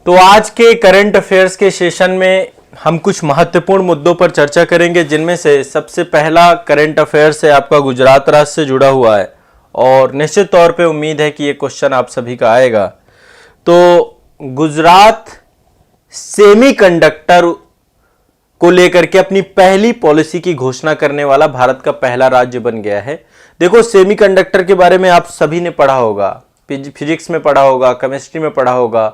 तो आज के करंट अफेयर्स के सेशन में हम कुछ महत्वपूर्ण मुद्दों पर चर्चा करेंगे, जिनमें से सबसे पहला करंट अफेयर्स है आपका गुजरात राज्य से जुड़ा हुआ है और निश्चित तौर पे उम्मीद है कि ये क्वेश्चन आप सभी का आएगा। तो गुजरात सेमीकंडक्टर को लेकर के अपनी पहली पॉलिसी की घोषणा करने वाला भारत का पहला राज्य बन गया है। देखो, सेमीकंडक्टर के बारे में आप सभी ने पढ़ा होगा, फिजिक्स में पढ़ा होगा, केमिस्ट्री में पढ़ा होगा,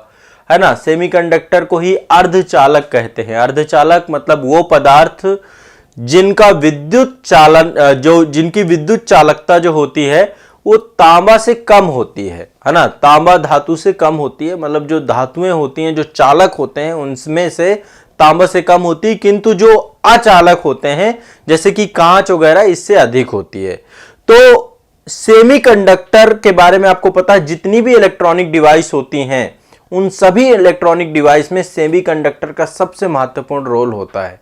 है ना। सेमीकंडक्टर को ही अर्धचालक कहते हैं। अर्धचालक मतलब वो पदार्थ जिनका विद्युत चालन जिनकी विद्युत चालकता जो होती है वो तांबा से कम होती है ना। तांबा धातु से कम होती है, मतलब जो धातुएं होती हैं, जो चालक होते हैं, उनमें से तांबा से कम होती है, किंतु जो अचालक होते हैं जैसे कि कांच वगैरह, इससे अधिक होती है। तो सेमीकंडक्टर के बारे में आपको पता है, जितनी भी इलेक्ट्रॉनिक डिवाइस होती हैं उन सभी इलेक्ट्रॉनिक डिवाइस में सेमीकंडक्टर का सबसे महत्वपूर्ण रोल होता है।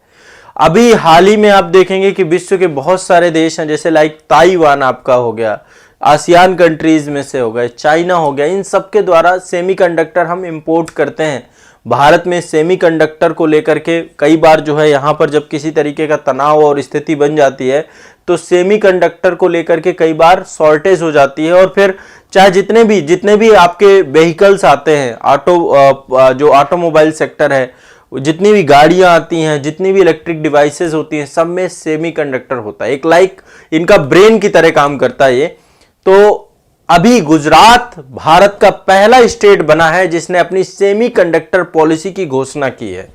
अभी हाल ही में आप देखेंगे कि विश्व के बहुत सारे देश हैं, जैसे लाइक ताइवान आपका हो गया, आसियान कंट्रीज में से हो गए, चाइना हो गया, इन सब के द्वारा सेमीकंडक्टर हम इंपोर्ट करते हैं। भारत में सेमीकंडक्टर को लेकर के कई बार जो है यहाँ पर जब किसी तरीके का तनाव और स्थिति बन जाती है तो सेमीकंडक्टर को लेकर के कई बार शॉर्टेज हो जाती है, और फिर चाहे जितने भी आपके व्हीकल्स आते हैं, जो ऑटोमोबाइल सेक्टर है, जितनी भी गाड़ियां आती हैं, जितनी भी इलेक्ट्रिक डिवाइसेस होती हैं, सब में सेमीकंडक्टर होता है। एक इनका ब्रेन की तरह काम करता है ये। तो अभी गुजरात भारत का पहला स्टेट बना है जिसने अपनी सेमीकंडक्टर पॉलिसी की घोषणा की है।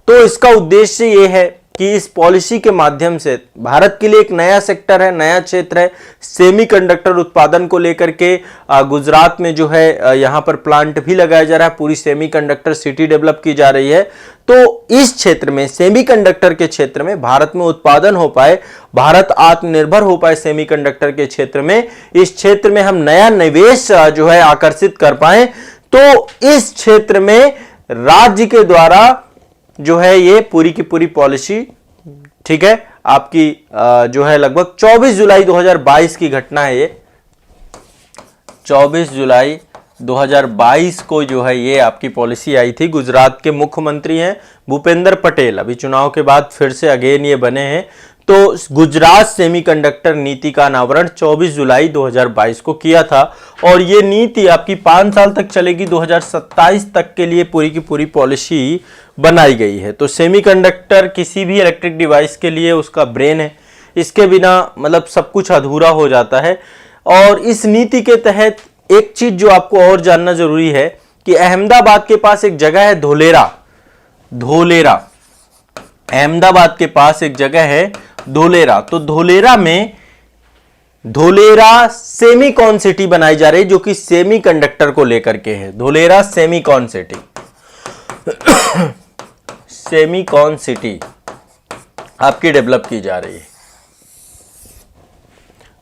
तो इसका उद्देश्य ये है कि इस पॉलिसी के माध्यम से भारत के लिए एक नया सेक्टर है, नया क्षेत्र है, सेमीकंडक्टर उत्पादन को लेकर के गुजरात में जो है यहाँ पर प्लांट भी लगाया जा रहा है, पूरी सेमीकंडक्टर सिटी डेवलप की जा रही है। तो इस क्षेत्र में, सेमीकंडक्टर के क्षेत्र में भारत में उत्पादन हो पाए, भारत आत्मनिर्भर हो पाए सेमीकंडक्टर के क्षेत्र में, इस क्षेत्र में हम नया निवेश जो है आकर्षित कर पाए, तो इस क्षेत्र में राज्य के द्वारा जो है ये पूरी की पूरी पॉलिसी, ठीक है, आपकी जो है लगभग 24 जुलाई 2022 की घटना है ये। 24 जुलाई 2022 को जो है ये आपकी पॉलिसी आई थी। गुजरात के मुख्यमंत्री हैं भूपेंद्र पटेल, अभी चुनाव के बाद फिर से अगेन ये बने हैं। तो गुजरात सेमीकंडक्टर नीति का अनावरण 24 जुलाई 2022 को किया था, और ये नीति आपकी 5 साल तक चलेगी, 2027 तक के लिए पूरी की पूरी पॉलिसी बनाई गई है। तो सेमीकंडक्टर किसी भी इलेक्ट्रिक डिवाइस के लिए उसका ब्रेन है, इसके बिना मतलब सब कुछ अधूरा हो जाता है। और इस नीति के तहत एक चीज जो आपको और जानना जरूरी है कि अहमदाबाद के पास एक जगह है धोलेरा, अहमदाबाद के पास एक जगह है धोलेरा। तो धोलेरा सेमीकॉन सिटी बनाई जा रही है, जो कि सेमीकंडक्टर को लेकर के है। Dholera Semicon city Semicon city आपकी डेवलप की जा रही है।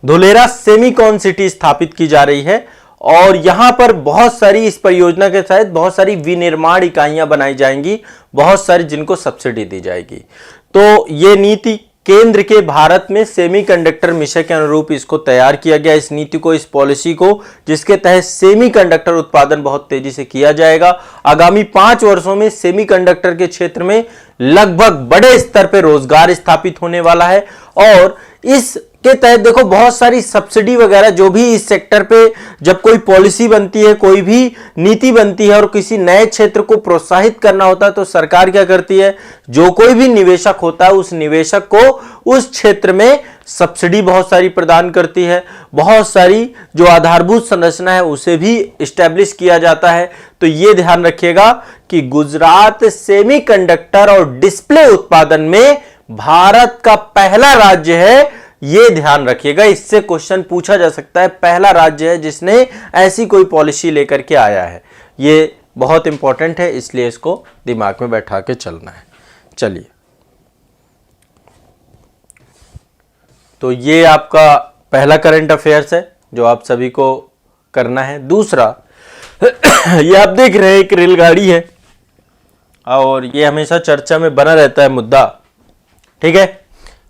धोलेरा सेमीकॉन सिटी स्थापित की जा रही है, और यहां पर बहुत सारी, इस परियोजना के तहत बहुत सारी विनिर्माण इकाइयां बनाई जाएंगी, बहुत सारी जिनको सब्सिडी दी जाएगी। तो ये नीति केंद्र के भारत में सेमीकंडक्टर मिशन के अनुरूप इसको तैयार किया गया, इस नीति को, इस पॉलिसी को, जिसके तहत सेमीकंडक्टर उत्पादन बहुत तेजी से किया जाएगा। आगामी 5 वर्षों में सेमीकंडक्टर के क्षेत्र में लगभग बड़े स्तर पर रोजगार स्थापित होने वाला है। और इस के तहत देखो बहुत सारी सब्सिडी वगैरह, जो भी इस सेक्टर पे जब कोई पॉलिसी बनती है, कोई भी नीति बनती है और किसी नए क्षेत्र को प्रोत्साहित करना होता है, तो सरकार क्या करती है, जो कोई भी निवेशक होता है उस निवेशक को उस क्षेत्र में सब्सिडी बहुत सारी प्रदान करती है, बहुत सारी जो आधारभूत संरचना है उसे भी इस्टेब्लिश किया जाता है। तो ये ध्यान रखिएगा कि गुजरात सेमीकंडक्टर और डिस्प्ले उत्पादन में भारत का पहला राज्य है, ये ध्यान रखिएगा। इससे क्वेश्चन पूछा जा सकता है, पहला राज्य है जिसने ऐसी कोई पॉलिसी लेकर के आया है। ये बहुत इंपॉर्टेंट है, इसलिए इसको दिमाग में बैठा के चलना है। चलिए, तो ये आपका पहला करंट अफेयर्स है जो आप सभी को करना है। दूसरा, ये आप देख रहे हैं एक रेलगाड़ी है और ये हमेशा चर्चा में बना रहता है मुद्दा, ठीक है।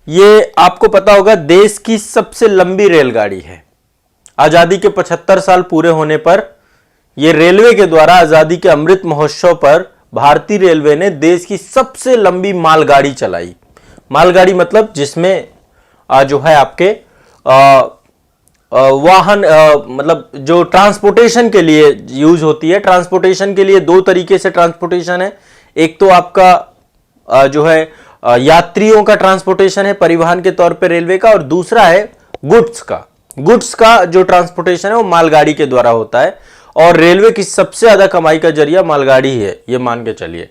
ये आपको पता होगा देश की सबसे लंबी रेलगाड़ी है। आजादी के 75 साल पूरे होने पर ये रेलवे के द्वारा आजादी के अमृत महोत्सव पर भारतीय रेलवे ने देश की सबसे लंबी मालगाड़ी चलाई। मालगाड़ी मतलब जिसमें जो है आपके वाहन मतलब जो ट्रांसपोर्टेशन के लिए यूज होती है। ट्रांसपोर्टेशन के लिए दो तरीके से ट्रांसपोर्टेशन है, एक तो आपका जो है यात्रियों का ट्रांसपोर्टेशन है परिवहन के तौर पे रेलवे का, और दूसरा है गुड्स का जो ट्रांसपोर्टेशन है वो मालगाड़ी के द्वारा होता है। और रेलवे की सबसे ज्यादा कमाई का जरिया मालगाड़ी ही है, ये मान के चलिए।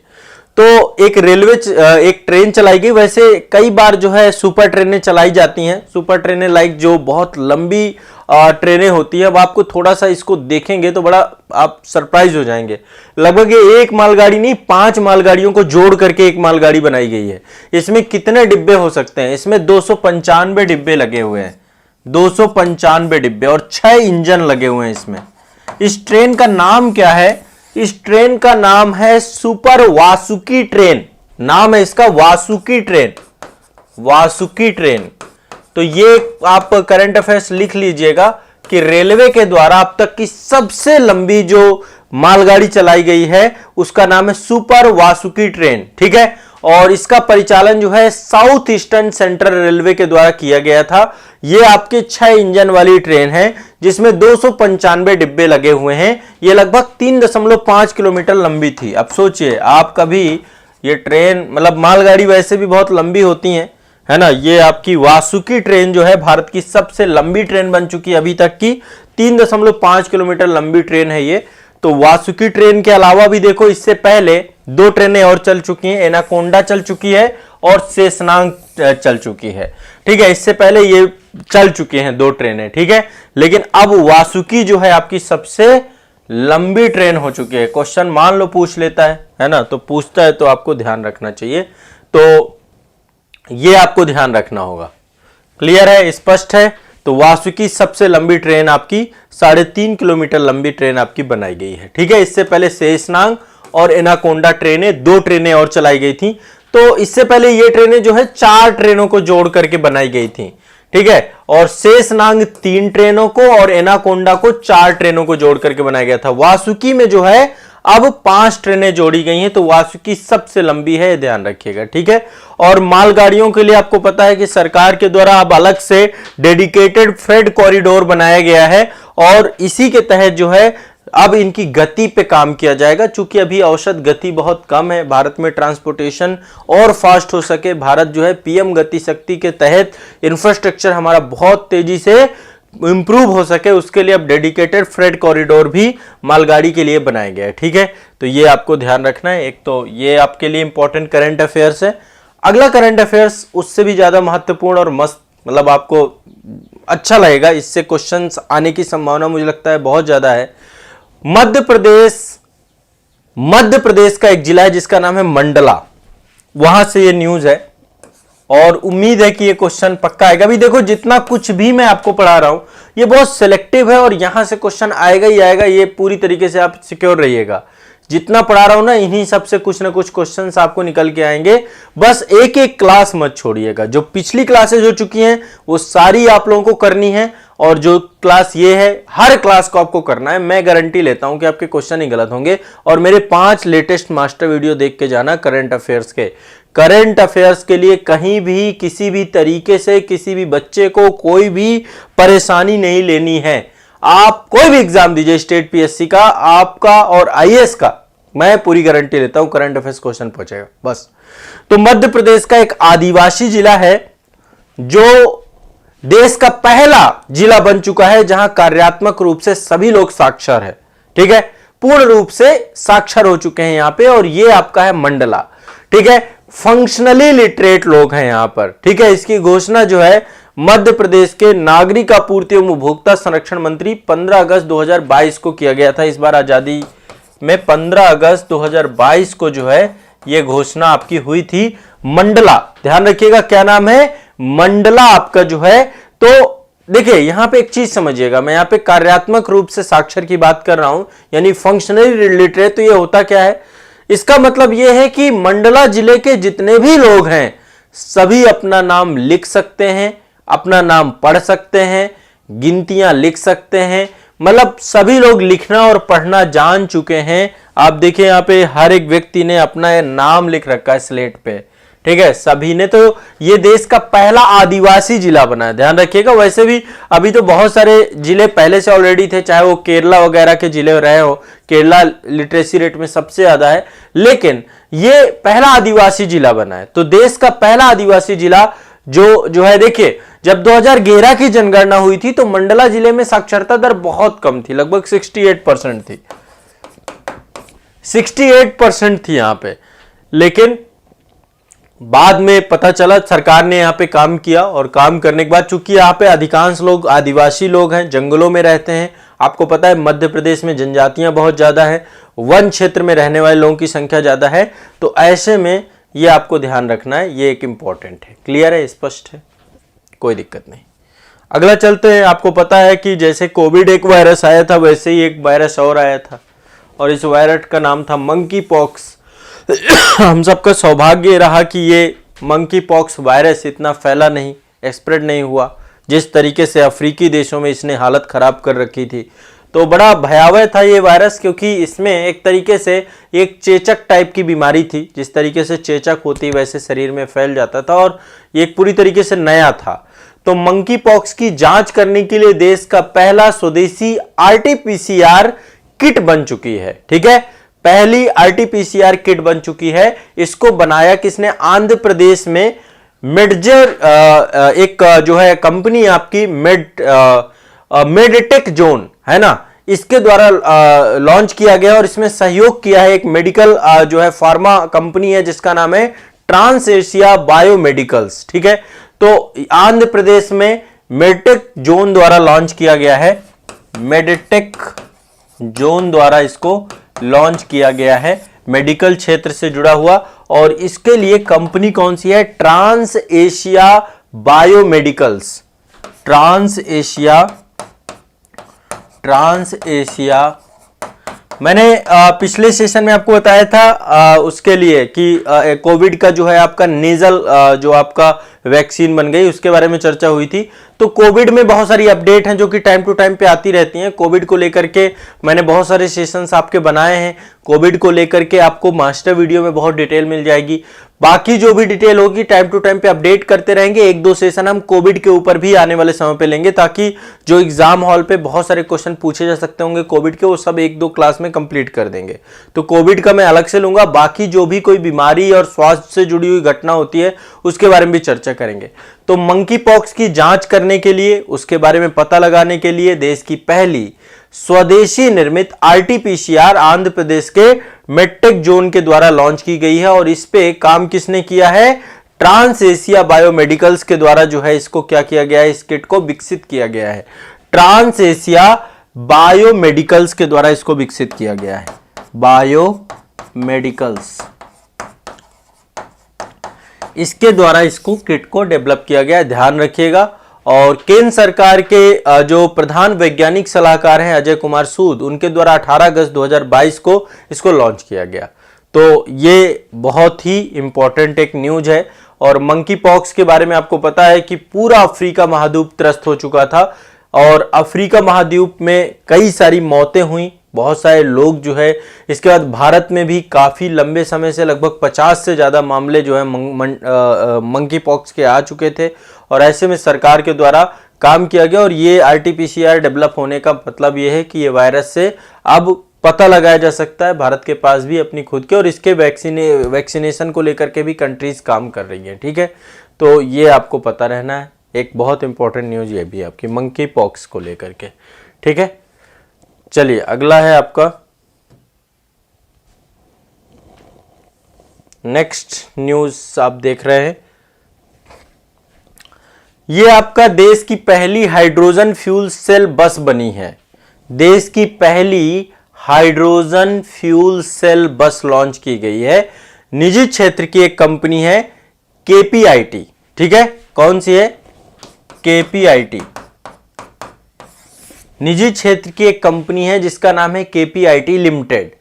तो एक ट्रेन चलाई गई। वैसे कई बार जो है सुपर ट्रेनें चलाई जाती हैं। सुपर ट्रेनें लाइक जो बहुत लंबी ट्रेनें होती है। अब आपको थोड़ा सा इसको देखेंगे तो बड़ा आप सरप्राइज हो जाएंगे। लगभग ये एक मालगाड़ी नहीं, 5 मालगाड़ियों को जोड़ करके एक मालगाड़ी बनाई गई है। इसमें कितने डिब्बे हो सकते हैं? इसमें 295 डिब्बे लगे हुए हैं, 295 डिब्बे, और 6 इंजन लगे हुए हैं इसमें। इस ट्रेन का नाम क्या है? इस ट्रेन का नाम है सुपर वासुकी ट्रेन। नाम है इसका वासुकी ट्रेन, वासुकी ट्रेन। तो ये आप करंट अफेयर्स लिख लीजिएगा कि रेलवे के द्वारा अब तक की सबसे लंबी जो मालगाड़ी चलाई गई है उसका नाम है सुपर वासुकी ट्रेन, ठीक है। और इसका परिचालन जो है साउथ ईस्टर्न सेंट्रल रेलवे के द्वारा किया गया था। यह आपके 6 इंजन वाली ट्रेन है जिसमें 295 डिब्बे लगे हुए हैं। यह लगभग 3.5 किलोमीटर लंबी थी। अब सोचिए आप कभी ये ट्रेन, मतलब मालगाड़ी वैसे भी बहुत लंबी होती हैं, है ना। ये आपकी वासुकी ट्रेन जो है भारत की सबसे लंबी ट्रेन बन चुकी है अभी तक की। 3.5 किलोमीटर लंबी ट्रेन है ये। तो वासुकी ट्रेन के अलावा भी देखो इससे पहले 2 ट्रेनें और चल चुकी हैं। एनाकोंडा चल चुकी है और शेषनाग चल चुकी है, ठीक है। इससे पहले ये चल चुके हैं 2 ट्रेनें, ठीक है। लेकिन अब वासुकी जो है आपकी सबसे लंबी ट्रेन हो चुकी है। क्वेश्चन मान लो पूछ लेता है ना, तो पूछता है तो आपको ध्यान रखना चाहिए। तो ये आपको ध्यान रखना होगा। क्लियर है, स्पष्ट है। तो वासुकी सबसे लंबी ट्रेन आपकी 3.5 किलोमीटर लंबी ट्रेन आपकी बनाई गई है, ठीक है। इससे पहले शेषनाग और एनाकोंडा ट्रेनें, 2 ट्रेनें और चलाई गई थी। तो इससे पहले ये ट्रेनें जो है 4 ट्रेनों को जोड़ करके बनाई गई थी, ठीक है। और शेषनाग 3 ट्रेनों को और एनाकोंडा को 4 ट्रेनों को जोड़ करके बनाया गया था। वासुकी में जो है अब 5 ट्रेनें जोड़ी गई हैं। तो वासुकी सबसे लंबी है, ध्यान रखिएगा, ठीक है। और मालगाड़ियों के लिए आपको पता है कि सरकार के द्वारा अब अलग से डेडिकेटेड फ्रेट कॉरिडोर बनाया गया है और इसी के तहत जो है अब इनकी गति पे काम किया जाएगा। चूंकि अभी औसत गति बहुत कम है भारत में, ट्रांसपोर्टेशन और फास्ट हो सके, भारत जो है पीएम गति शक्ति के तहत इंफ्रास्ट्रक्चर हमारा बहुत तेजी से इंप्रूव हो सके, उसके लिए अब डेडिकेटेड फ्रेट कॉरिडोर भी मालगाड़ी के लिए बनाया गया है, ठीक है। तो ये आपको ध्यान रखना है। एक तो ये आपके लिए इंपॉर्टेंट करंट अफेयर्स है। अगला करंट अफेयर्स उससे भी ज्यादा महत्वपूर्ण और मस्त, मतलब आपको अच्छा लगेगा, इससे क्वेश्चंस आने की संभावना मुझे लगता है बहुत ज्यादा है। मध्य प्रदेश का एक जिला है जिसका नाम है मंडला, वहां से ये न्यूज है और उम्मीद है कि ये क्वेश्चन पक्का आएगा। अभी देखो जितना कुछ भी मैं आपको पढ़ा रहा हूं ये बहुत सिलेक्टिव है और यहां से क्वेश्चन आएगा ही आएगा, ये पूरी तरीके से आप सिक्योर रहिएगा। जितना पढ़ा रहा हूं ना, इन्हीं सब से कुछ ना कुछ क्वेश्चंस आपको निकल के आएंगे। बस एक एक क्लास मत छोड़िएगा। जो पिछली क्लासेज हो चुकी हैं वो सारी आप लोगों को करनी है और जो क्लास ये है हर क्लास को आपको करना है। मैं गारंटी लेता हूं कि आपके क्वेश्चन ही गलत होंगे। और मेरे 5 लेटेस्ट मास्टर वीडियो देख के जाना करंट अफेयर्स के। करंट अफेयर्स के लिए कहीं भी किसी भी तरीके से किसी भी बच्चे को कोई भी परेशानी नहीं लेनी है। आप कोई भी एग्जाम दीजिए, स्टेट पीएससी का, आपका और आईएएस का, मैं पूरी गारंटी लेता हूं करंट अफेयर्स क्वेश्चन पहुंचेगा बस। तो मध्य प्रदेश का एक आदिवासी जिला है जो देश का पहला जिला बन चुका है जहां कार्यात्मक रूप से सभी लोग साक्षर है, ठीक है, पूर्ण रूप से साक्षर हो चुके हैं यहां पे। और ये आपका है मंडला, ठीक है। फंक्शनली लिटरेट लोग हैं यहां पर, ठीक है। इसकी घोषणा जो है मध्य प्रदेश के नागरिक आपूर्ति एवं उपभोक्ता संरक्षण मंत्री 15 अगस्त 2022 को किया गया था। इस बार आजादी में 15 अगस्त 2022 को जो है यह घोषणा आपकी हुई थी। मंडला, ध्यान रखिएगा क्या नाम है, मंडला आपका जो है। तो देखिए यहां पे एक चीज समझिएगा, मैं यहां पे कार्यात्मक रूप से साक्षर की बात कर रहा हूं, यानी फंक्शनली लिटरेट। तो ये होता क्या है, इसका मतलब यह है कि मंडला जिले के जितने भी लोग हैं सभी अपना नाम लिख सकते हैं, अपना नाम पढ़ सकते हैं, गिनतियां लिख सकते हैं, मतलब सभी लोग लिखना और पढ़ना जान चुके हैं। आप देखिए यहाँ पे हर एक व्यक्ति ने अपना नाम लिख रखा है स्लेट पे, ठीक है, सभी ने। तो ये देश का पहला आदिवासी जिला बना है, ध्यान रखिएगा। वैसे भी अभी तो बहुत सारे जिले पहले से ऑलरेडी थे, चाहे वो केरला वगैरह के जिले रहे हो, केरला लिटरेसी रेट में सबसे ज्यादा है, लेकिन ये पहला आदिवासी जिला बना है। तो देश का पहला आदिवासी जिला जो है, देखिए जब 2011 की जनगणना हुई थी तो मंडला जिले में साक्षरता दर बहुत कम थी, लगभग 68% थी, 68% थी यहां पे। लेकिन बाद में पता चला, सरकार ने यहां पे काम किया, और काम करने के बाद चूंकि यहां पे अधिकांश लोग आदिवासी लोग हैं, जंगलों में रहते हैं, आपको पता है मध्य प्रदेश में जनजातियां बहुत ज्यादा है, वन क्षेत्र में रहने वाले लोगों की संख्या ज्यादा है, तो ऐसे में ये आपको ध्यान रखना है, ये एक इंपॉर्टेंट है। क्लियर है, स्पष्ट है, कोई दिक्कत नहीं। अगला चलते हैं। आपको पता है कि जैसे कोविड एक वायरस आया था, वैसे ही एक वायरस और आया था, और इस वायरस का नाम था मंकी पॉक्स। हम सबका सौभाग्य रहा कि ये मंकी पॉक्स वायरस इतना फैला नहीं, स्प्रेड नहीं हुआ, जिस तरीके से अफ्रीकी देशों में इसने हालत खराब कर रखी थी। तो बड़ा भयावह था ये वायरस, क्योंकि इसमें एक तरीके से एक चेचक टाइप की बीमारी थी, जिस तरीके से चेचक होती वैसे शरीर में फैल जाता था, और ये एक पूरी तरीके से नया था। तो मंकी पॉक्स की जांच करने के लिए देश का पहला स्वदेशी आरटीपीसीआर किट बन चुकी है, ठीक है, पहली आरटीपीसीआर किट बन चुकी है। इसको बनाया किसने? आंध्र प्रदेश में मेडजर एक जो है कंपनी आपकी मेडटेक जोन है ना, इसके द्वारा लॉन्च किया गया, और इसमें सहयोग किया है एक मेडिकल जो है फार्मा कंपनी है, जिसका नाम है ट्रांस एशिया बायोमेडिकल्स, ठीक है। तो आंध्र प्रदेश में मेडटेक जोन द्वारा लॉन्च किया गया है, मेडटेक जोन द्वारा इसको लॉन्च किया गया है, मेडिकल क्षेत्र से जुड़ा हुआ। और इसके लिए कंपनी कौन सी है? Trans Asia biomedicals, trans Asia. मैंने पिछले सेशन में आपको बताया था उसके लिए कि कोविड का जो है आपका नेजल जो आपका वैक्सीन बन गई, उसके बारे में चर्चा हुई थी। तो कोविड में बहुत सारी अपडेट हैं जो कि टाइम टू टाइम पे आती रहती हैं। कोविड को लेकर के मैंने बहुत सारे सेशंस आपके बनाए हैं, कोविड को लेकर के आपको मास्टर वीडियो में बहुत डिटेल मिल जाएगी। बाकी जो भी डिटेल होगी टाइम टू टाइम पे अपडेट करते रहेंगे। एक दो सेशन हम कोविड के ऊपर भी आने वाले समय पे लेंगे, ताकि जो एग्जाम हॉल पे बहुत सारे क्वेश्चन पूछे जा सकते होंगे कोविड के, वो सब एक दो क्लास में कंप्लीट कर देंगे। तो कोविड का मैं अलग से लूंगा, बाकी जो भी कोई बीमारी और स्वास्थ्य से जुड़ी हुई घटना होती है उसके बारे में भी चर्चा करेंगे। तो मंकी पॉक्स की जांच करने के लिए, उसके बारे में पता लगाने के लिए देश की पहली स्वदेशी निर्मित आरटीपीसीआर आंध्र प्रदेश के मेडटेक जोन के द्वारा लॉन्च की गई है। और इस पे काम किसने किया है? ट्रांस एशिया बायोमेडिकल्स के द्वारा जो है इसको क्या किया गया है? इस किट को विकसित किया गया है। ट्रांस एशिया बायोमेडिकल्स के द्वारा इसको विकसित किया गया है, बायोमेडिकल्स, इसके द्वारा इसको किट को डेवलप किया गया है, ध्यान रखिएगा। और केंद्र सरकार के जो प्रधान वैज्ञानिक सलाहकार हैं अजय कुमार सूद, उनके द्वारा 18 अगस्त 2022 को इसको लॉन्च किया गया। तो ये बहुत ही इंपॉर्टेंट एक न्यूज है। और मंकी पॉक्स के बारे में आपको पता है कि पूरा अफ्रीका महाद्वीप त्रस्त हो चुका था, और अफ्रीका महाद्वीप में कई सारी मौतें हुई, बहुत सारे लोग जो है, इसके बाद भारत में भी काफी लंबे समय से लगभग 50 से ज्यादा मामले जो है मंकी पॉक्स के आ चुके थे। और ऐसे में सरकार के द्वारा काम किया गया, और ये आरटीपीसीआर डेवलप होने का मतलब ये है कि ये वायरस से अब पता लगाया जा सकता है। भारत के पास भी अपनी खुद के और इसके वैक्सीनेशन को लेकर के भी कंट्रीज काम कर रही हैं, ठीक है। तो ये आपको पता रहना है, एक बहुत इंपॉर्टेंट न्यूज ये भी आपकी मंकी पॉक्स को लेकर के, ठीक है। चलिए अगला है आपका नेक्स्ट न्यूज, आप देख रहे हैं ये आपका देश की पहली हाइड्रोजन फ्यूल सेल बस बनी है। देश की पहली हाइड्रोजन फ्यूल सेल बस लॉन्च की गई है। निजी क्षेत्र की एक कंपनी है केपीआईटी, ठीक है। कौन सी है? केपीआईटी, निजी क्षेत्र की एक कंपनी है जिसका नाम है केपीआईटी लिमिटेड।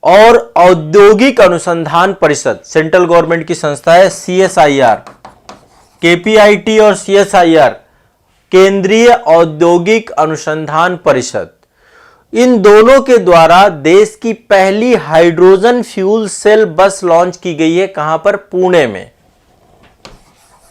और औद्योगिक अनुसंधान परिषद, सेंट्रल गवर्नमेंट की संस्था है सीएसआईआर। केपीआईटी और सीएसआईआर, केंद्रीय औद्योगिक अनुसंधान परिषद, इन दोनों के द्वारा देश की पहली हाइड्रोजन फ्यूल सेल बस लॉन्च की गई है। कहां पर? पुणे में।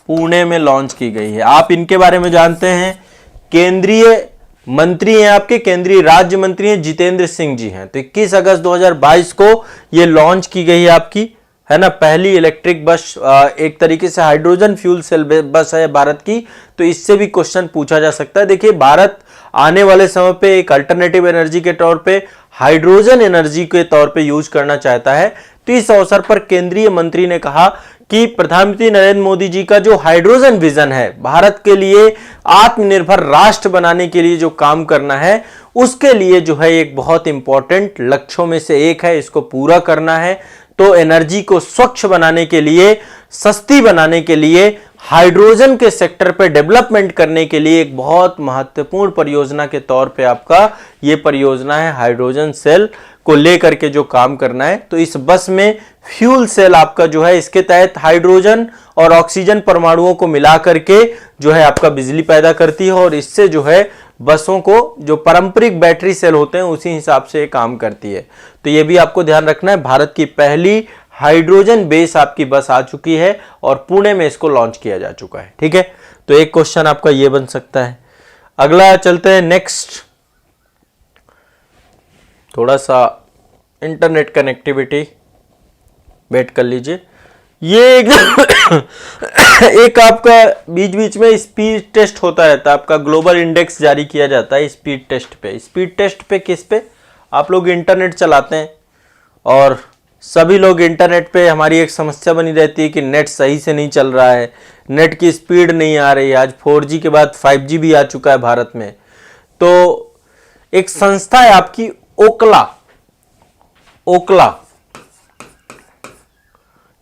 पुणे में लॉन्च की गई है। आप इनके बारे में जानते हैं, केंद्रीय मंत्री हैं, आपके केंद्रीय राज्य मंत्री हैं, जितेंद्र सिंह जी हैं। तो 21 अगस्त 2022 को यह लॉन्च की गई है आपकी, है ना, पहली इलेक्ट्रिक बस, एक तरीके से हाइड्रोजन फ्यूल सेल बस है भारत की। तो इससे भी क्वेश्चन पूछा जा सकता है। देखिए, भारत आने वाले समय पे एक अल्टरनेटिव एनर्जी के तौर पे हाइड्रोजन एनर्जी के तौर पे यूज करना चाहता है। तो इस अवसर पर केंद्रीय मंत्री ने कहा कि प्रधानमंत्री नरेंद्र मोदी जी का जो हाइड्रोजन विजन है, भारत के लिए आत्मनिर्भर राष्ट्र बनाने के लिए जो काम करना है, उसके लिए जो है एक बहुत इंपॉर्टेंट लक्ष्यों में से एक है, इसको पूरा करना है। तो एनर्जी को स्वच्छ बनाने के लिए, सस्ती बनाने के लिए, हाइड्रोजन के सेक्टर पे डेवलपमेंट करने के लिए एक बहुत महत्वपूर्ण परियोजना के तौर पे आपका ये परियोजना है, हाइड्रोजन सेल को लेकर के जो काम करना है। तो इस बस में फ्यूल सेल आपका जो है, इसके तहत हाइड्रोजन और ऑक्सीजन परमाणुओं को मिला करके जो है आपका बिजली पैदा करती है, और इससे जो है बसों को जो पारंपरिक बैटरी सेल होते हैं उसी हिसाब से काम करती है। तो ये भी आपको ध्यान रखना है। भारत की पहली हाइड्रोजन बेस आपकी बस आ चुकी है और पुणे में इसको लॉन्च किया जा चुका है। ठीक है, तो एक क्वेश्चन आपका ये बन सकता है। अगला चलते हैं नेक्स्ट। थोड़ा सा इंटरनेट कनेक्टिविटी वेट कर लीजिए। ये एक आपका बीच बीच में स्पीड टेस्ट होता रहता है, आपका ग्लोबल इंडेक्स जारी किया जाता है स्पीड टेस्ट पे। स्पीड टेस्ट पे किस पे? आप लोग इंटरनेट चलाते हैं और सभी लोग इंटरनेट पे, हमारी एक समस्या बनी रहती है कि नेट सही से नहीं चल रहा है, नेट की स्पीड नहीं आ रही। आज 4G के बाद 5G भी आ चुका है भारत में। तो एक संस्था है आपकी ओकला,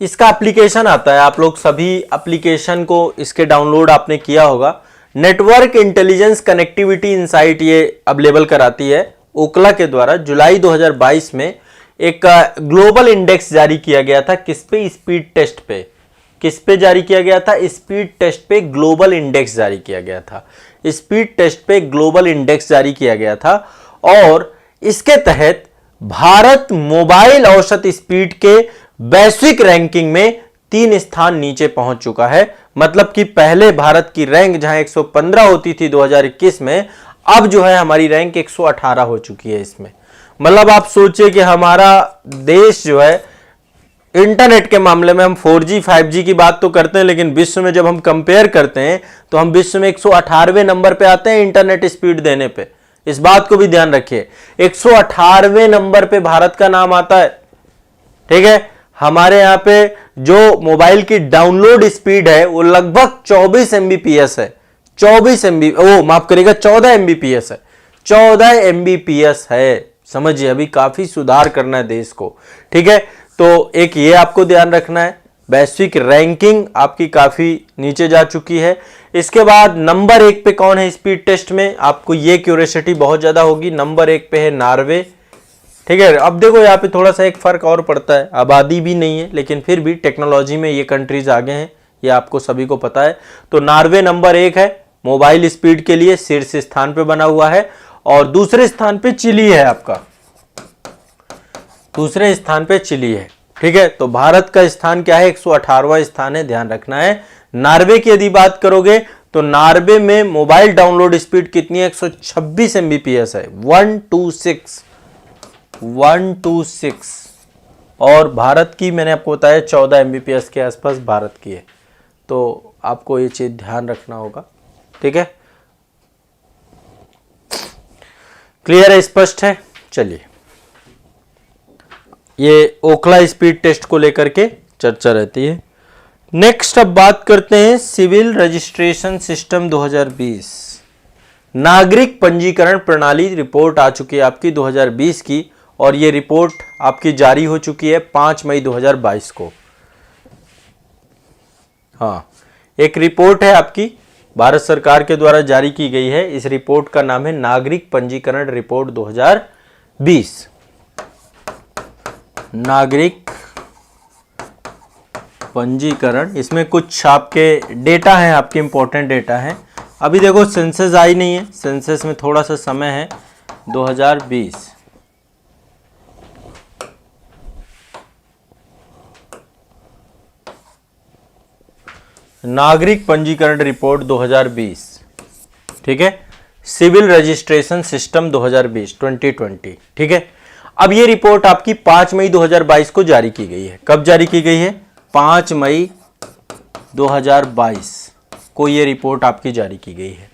इसका एप्लीकेशन आता है, आप लोग सभी एप्लीकेशन को इसके डाउनलोड आपने किया होगा। नेटवर्क इंटेलिजेंस कनेक्टिविटी इनसाइट ये अवेलेबल कराती है ओकला के द्वारा। जुलाई 2022 में एक ग्लोबल इंडेक्स जारी किया गया था। किस पे? स्पीड टेस्ट पे। किस पे जारी किया गया था? स्पीड टेस्ट पे ग्लोबल इंडेक्स जारी किया गया था। स्पीड टेस्ट पे ग्लोबल इंडेक्स जारी किया गया था और इसके तहत भारत मोबाइल औसत स्पीड के वैश्विक रैंकिंग में 3 स्थान नीचे पहुंच चुका है। मतलब कि पहले भारत की रैंक जहां 115 होती थी 2021 में, अब जो है हमारी रैंक 118 हो चुकी है इसमें। मतलब आप सोचिए कि हमारा देश जो है इंटरनेट के मामले में, हम 4G 5G की बात तो करते हैं, लेकिन विश्व में जब हम कंपेयर करते हैं तो हम विश्व में 118वें नंबर पे आते हैं इंटरनेट स्पीड देने पे। इस बात को भी ध्यान रखिए, 118वें नंबर पे भारत का नाम आता है। ठीक है, हमारे यहां पे जो मोबाइल की डाउनलोड स्पीड है वो लगभग 24 MBPS है। 24 MB, ओ माफ करिएगा, 14 MBPS है। 14 MBPS है। समझिए, अभी काफी सुधार करना है देश को। ठीक है, तो एक ये आपको ध्यान रखना है, वैश्विक रैंकिंग आपकी काफी नीचे जा चुकी है। इसके बाद नंबर 1 पे कौन है स्पीड टेस्ट में? आपको ये क्यूरियोसिटी बहुत ज्यादा होगी। नंबर 1 पे है नॉर्वे। ठीक है, अब देखो यहाँ पे थोड़ा सा एक फर्क और पड़ता है, आबादी भी नहीं है लेकिन फिर भी टेक्नोलॉजी में ये कंट्रीज आगे हैं, ये आपको सभी को पता है। तो नॉर्वे नंबर 1 है मोबाइल स्पीड के लिए, शीर्ष स्थान पे बना हुआ है। और दूसरे स्थान पे चिली है आपका, दूसरे स्थान पे चिली है। ठीक है, तो भारत का स्थान क्या है? 118वां स्थान है, ध्यान रखना है। नॉर्वे की यदि बात करोगे तो नॉर्वे में मोबाइल डाउनलोड स्पीड कितनी है? 126 MBPS है, 126। और भारत की मैंने आपको बताया 14 MBPS के आसपास भारत की है। तो आपको ये चीज ध्यान रखना होगा। ठीक है, क्लियर है, स्पष्ट है? चलिए, ये ओखला स्पीड टेस्ट को लेकर के चर्चा रहती है। नेक्स्ट अब बात करते हैं सिविल रजिस्ट्रेशन सिस्टम 2020। नागरिक पंजीकरण प्रणाली रिपोर्ट आ चुकी है आपकी 2020 की, और ये रिपोर्ट आपकी जारी हो चुकी है 5 मई 2022 को। हाँ, एक रिपोर्ट है आपकी भारत सरकार के द्वारा जारी की गई है। इस रिपोर्ट का नाम है नागरिक पंजीकरण रिपोर्ट 2020। नागरिक पंजीकरण, इसमें कुछ आपके डेटा हैं, आपके इंपॉर्टेंट डेटा हैं। अभी देखो सेंसस आई नहीं है, सेंसस में थोड़ा सा समय है, 2020। नागरिक पंजीकरण रिपोर्ट 2020, ठीक है। सिविल रजिस्ट्रेशन सिस्टम 2020 2020, ठीक है। अब ये रिपोर्ट आपकी 5 मई 2022 को जारी की गई है। कब जारी की गई है? 5 मई 2022 को ये रिपोर्ट आपकी जारी की गई है।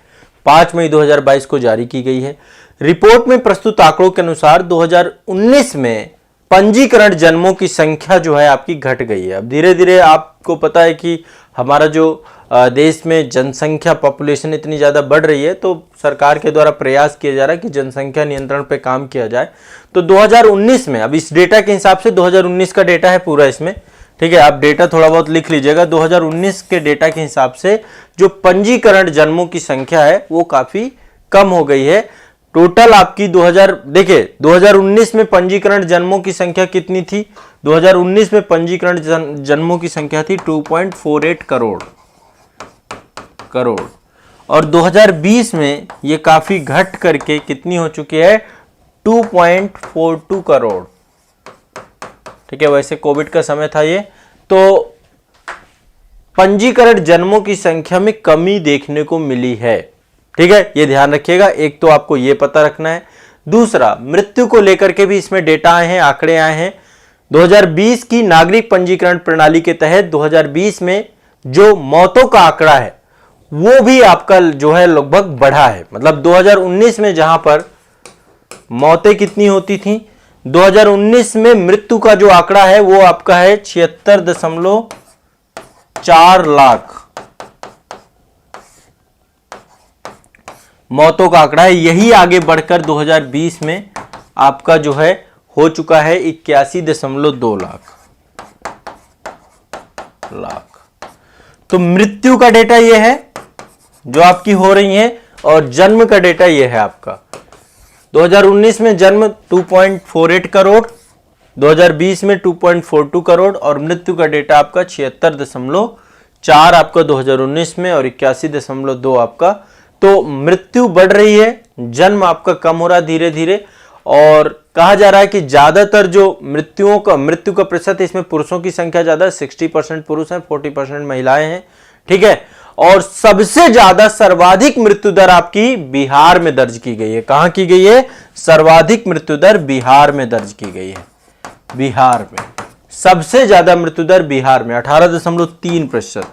5 मई 2022 को जारी की गई है। रिपोर्ट में प्रस्तुत आंकड़ों के अनुसार 2019 में पंजीकरण जन्मों की संख्या जो है आपकी घट गई है। अब धीरे धीरे आपको पता है कि हमारा जो देश में जनसंख्या पॉपुलेशन इतनी ज़्यादा बढ़ रही है, तो सरकार के द्वारा प्रयास किया जा रहा है कि जनसंख्या नियंत्रण पे काम किया जाए। तो 2019 में, अब इस डेटा के हिसाब से 2019 का डेटा है पूरा इसमें, ठीक है। आप डेटा थोड़ा बहुत लिख लीजिएगा। 2019 के डेटा के हिसाब से जो पंजीकरण जन्मों की संख्या है वो काफ़ी कम हो गई है। टोटल आपकी 2019 में पंजीकरण जन्मों की संख्या कितनी थी? 2019 में पंजीकरण जन्मों की संख्या थी 2.48 करोड़, और 2020 में ये काफी घट करके कितनी हो चुकी है? 2.42 करोड़, ठीक है। वैसे कोविड का समय था ये, तो पंजीकरण जन्मों की संख्या में कमी देखने को मिली है, ठीक है। ये ध्यान रखिएगा। एक तो आपको ये पता रखना है। दूसरा, मृत्यु को लेकर के भी इसमें डेटा आए हैं, आंकड़े आए हैं। 2020 की नागरिक पंजीकरण प्रणाली के तहत 2020 में जो मौतों का आंकड़ा है वो भी आपका जो है लगभग बढ़ा है। मतलब 2019 में जहां पर मौतें कितनी होती थी, 2019 में मृत्यु का जो आंकड़ा है वो आपका है 76.4 लाख मौतों का आंकड़ा है। यही आगे बढ़कर 2020 में आपका जो है हो चुका है 81.2 लाख। तो मृत्यु का डेटा ये है जो आपकी हो रही है, और जन्म का डेटा ये है आपका। 2019 में जन्म 2.48 करोड़, 2020 में 2.42 करोड़, और मृत्यु का डेटा आपका 76.4 आपका 2019 में, और 81.2 आपका। तो मृत्यु बढ़ रही है, जन्म आपका कम हो रहा है धीरे धीरे। और कहा जा रहा है कि ज्यादातर जो मृत्यु का प्रतिशत, इसमें पुरुषों की संख्या ज्यादा है, 60% पुरुष हैं, 40% महिलाएं हैं, ठीक है। और सबसे ज्यादा सर्वाधिक मृत्यु दर आपकी बिहार में दर्ज की गई है। कहां की गई है? सर्वाधिक मृत्यु दर बिहार में दर्ज की गई है। बिहार में सबसे ज्यादा मृत्यु दर बिहार में 18.3%,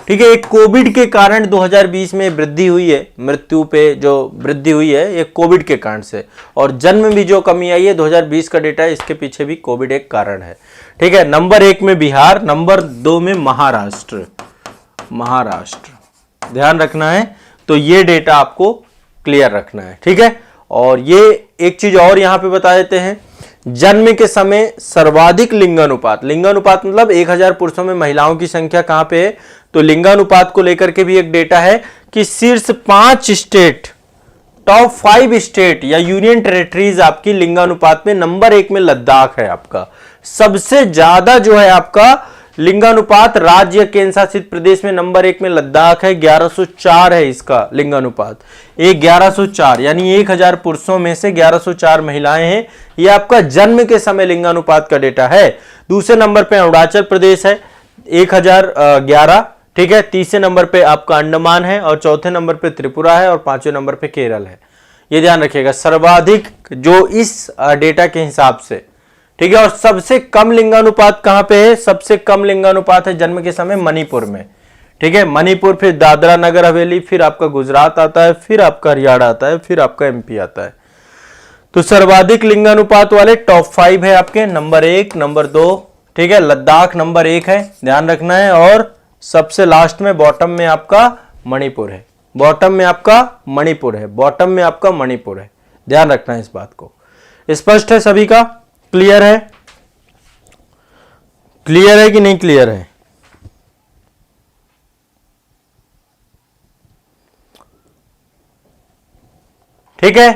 ठीक है। एक कोविड के कारण 2020 में वृद्धि हुई है, मृत्यु पे जो वृद्धि हुई है ये कोविड के कारण से, और जन्म भी जो कमी आई है 2020 का डेटा है, इसके पीछे भी कोविड एक कारण है, ठीक है। नंबर 1 में बिहार, नंबर 2 में महाराष्ट्र ध्यान रखना है। तो ये डेटा आपको क्लियर रखना है, ठीक है। और ये एक चीज और यहां पे बता देते हैं, जन्म के समय सर्वाधिक लिंगानुपात मतलब 1000 पुरुषों में महिलाओं की संख्या कहां पे है? तो लिंगानुपात को लेकर के भी एक डेटा है कि शीर्ष 5 स्टेट, टॉप 5 स्टेट या यूनियन टेरिटरीज आपकी लिंगानुपात में नंबर 1 में लद्दाख है आपका। सबसे ज्यादा जो है आपका लिंगानुपात राज्य केंद्र शासित प्रदेश में नंबर 1 में लद्दाख है, 1104 है इसका लिंगानुपात। 1104 यानी 1000 पुरुषों में से 1104 महिलाएं हैं। यह आपका जन्म के समय लिंगानुपात का डेटा है। दूसरे नंबर पे अरुणाचल प्रदेश है 1011, ठीक है। तीसरे नंबर पे आपका अंडमान है, और चौथे नंबर पे त्रिपुरा है, और पांचवें नंबर पे केरल है। ये ध्यान रखिएगा, सर्वाधिक जो इस डेटा के हिसाब से, ठीक है। और सबसे कम लिंगानुपात कहां पे है? सबसे कम लिंगानुपात है जन्म के समय मणिपुर में, ठीक है। मणिपुर, फिर दादरा नगर हवेली, फिर आपका गुजरात आता है, फिर आपका हरियाणा आता है, फिर आपका एमपी आता है। तो सर्वाधिक लिंगानुपात वाले टॉप 5 है आपके, नंबर 1, नंबर 2, ठीक है। लद्दाख नंबर 1 है, ध्यान रखना है। और सबसे लास्ट में बॉटम में आपका मणिपुर है, बॉटम में आपका मणिपुर है, ध्यान रखना है इस बात को। स्पष्ट है सभी का? क्लियर है? क्लियर है कि नहीं क्लियर है? ठीक है।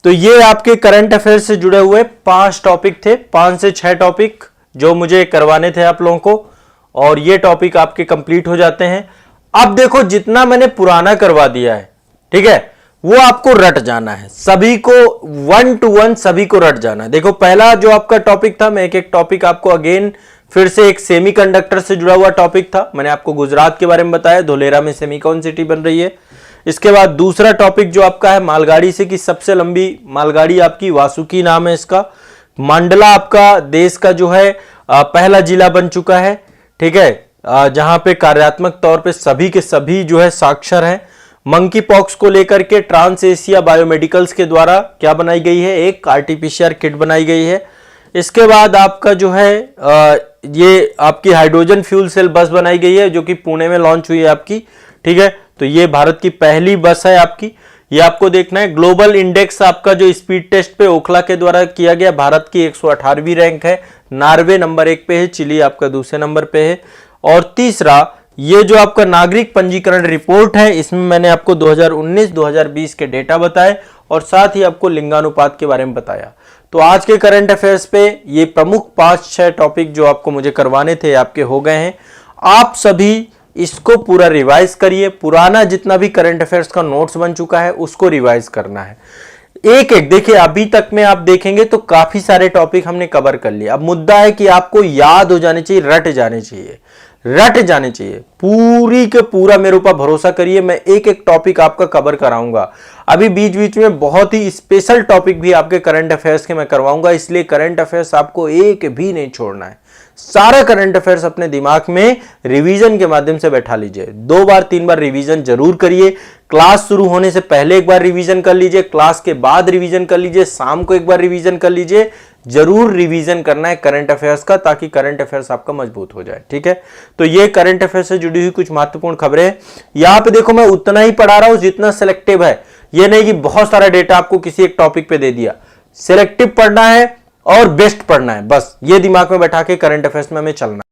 तो ये आपके करंट अफेयर से जुड़े हुए 5 टॉपिक थे, 5 से 6 टॉपिक जो मुझे करवाने थे आप लोगों को, और ये टॉपिक आपके कंप्लीट हो जाते हैं। अब देखो जितना मैंने पुराना करवा दिया है, ठीक है, वो आपको रट जाना है, सभी को 1 to 1 सभी को रट जाना है। देखो पहला जो आपका टॉपिक था, मैं एक एक टॉपिक आपको अगेन फिर से, एक सेमीकंडक्टर से जुड़ा हुआ टॉपिक था, मैंने आपको गुजरात के बारे में बताया, धोलेरा में सेमीकॉन सिटी बन रही है। इसके बाद दूसरा टॉपिक जो आपका है मालगाड़ी से, कि सबसे लंबी मालगाड़ी आपकी वासुकी नाम है इसका। मंडला आपका देश का जो है पहला जिला बन चुका है, ठीक है, जहां पे कार्यात्मक तौर पे सभी के सभी जो है साक्षर हैं। मंकी पॉक्स को लेकर के ट्रांस एशिया बायोमेडिकल्स के द्वारा क्या बनाई गई है, एक आरटीपीसीआर किट बनाई गई है। इसके बाद आपका जो है ये आपकी हाइड्रोजन फ्यूल सेल बस बनाई गई है, जो कि पुणे में लॉन्च हुई है आपकी, ठीक है। तो ये भारत की पहली बस है आपकी, ये आपको देखना है। ग्लोबल इंडेक्स आपका जो स्पीड टेस्ट पे ओखला के द्वारा किया गया, भारत की 118वीं रैंक है, नॉर्वे नंबर 1 पे है, चिली आपका दूसरे नंबर पे है। और तीसरा ये जो आपका नागरिक पंजीकरण रिपोर्ट है, इसमें मैंने आपको 2019-2020 के डेटा बताए और साथ ही आपको लिंगानुपात के बारे में बताया। तो आज के करंट अफेयर्स पे ये प्रमुख 5-6 टॉपिक जो आपको मुझे करवाने थे आपके हो गए हैं। आप सभी इसको पूरा रिवाइज करिए, पुराना जितना भी करंट अफेयर्स का नोट्स बन चुका है उसको रिवाइज करना है एक एक। देखिए अभी तक में आप देखेंगे तो काफी सारे टॉपिक हमने कवर कर लिए। अब मुद्दा है कि आपको याद हो जाने चाहिए, रट जाने चाहिए, रट जाने चाहिए। पूरी के पूरा मेरे ऊपर भरोसा करिए, मैं एक एक टॉपिक आपका कवर कराऊंगा। अभी बीच बीच में बहुत ही स्पेशल टॉपिक भी आपके करंट अफेयर्स के मैं करवाऊंगा, इसलिए करंट अफेयर्स आपको एक भी नहीं छोड़ना है। सारा करंट अफेयर्स अपने दिमाग में रिवीजन के माध्यम से बैठा लीजिए। 2 बार 3 बार रिवीजन जरूर करिए। क्लास शुरू होने से पहले एक बार रिवीजन कर लीजिए, क्लास के बाद रिवीजन कर लीजिए, शाम को एक बार रिवीजन कर लीजिए। जरूर रिवीजन करना है करंट अफेयर्स का, ताकि करंट अफेयर्स आपका मजबूत हो जाए, ठीक है। तो ये करंट अफेयर्स से जुड़ी हुई कुछ महत्वपूर्ण खबरें हैं। यहां पे देखो मैं उतना ही पढ़ा रहा हूं जितना सिलेक्टिव है, ये नहीं कि बहुत सारा डेटा आपको किसी एक टॉपिक पे दे दिया। सिलेक्टिव पढ़ना है और बेस्ट पढ़ना है, बस ये दिमाग में बैठा के करंट अफेयर्स में हमें चलना है।